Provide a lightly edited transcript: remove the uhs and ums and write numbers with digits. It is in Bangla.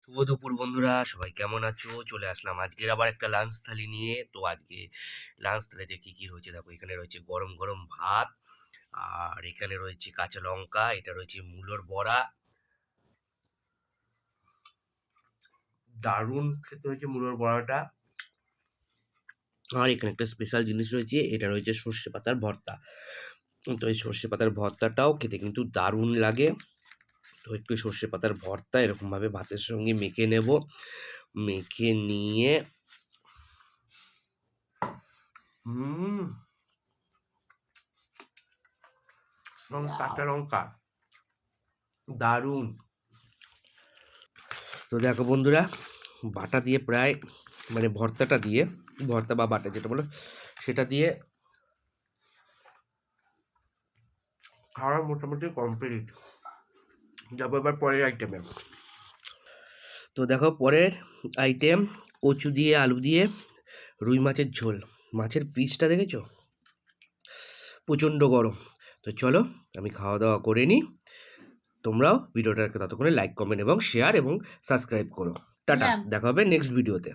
শুভ দুপুর বন্ধুরা, সবাই কেমন আছো? চলে আসলাম আজকের আবার একটা লাঞ্চ থালি নিয়ে। তো আজকে লাঞ্চ থালিতে কি রয়েছে দেখো, এখানে রয়েছে গরম গরম ভাত, আর এখানে রয়েছে কাঁচা লঙ্কা, এটা রয়েছে মূলোর বড়া। দারুণ খেতে হয়েছে মূলোর বড়াটা। আর এখানে একটা স্পেশাল জিনিস রয়েছে, এটা রয়েছে সর্ষে পাতার ভর্তা। তো এই সর্ষে পাতার ভর্তাটাও খেতে কিন্তু দারুণ লাগে। তো একটু সর্ষে পাতার ভর্তা এরকম ভাবে ভাতের সঙ্গে মেখে নেব। মেখে নিয়ে হুম কাঁচা লঙ্কা দারুণ। তো দেখো বন্ধুরা, বাটা দিয়ে প্রায় ভর্তাটা দিয়ে, ভর্তা বা বাটা যেটা বলো, সেটা দিয়ে খাওয়া মোটামুটি কমপ্লিট। যাবো এবার পরের আইটেমে। তো দেখো পরের আইটেম, কচু দিয়ে আলু দিয়ে রুই মাছের ঝোল। মাছের পিসটা দেখেছো, প্রচণ্ড গরম। তো চলো আমি খাওয়া দাওয়া করে নিই। তোমরাও ভিডিওটাকে ততক্ষণে লাইক কমেন্ট এবং শেয়ার এবং সাবস্ক্রাইব করো। টাটা, দেখা হবে নেক্সট ভিডিওতে।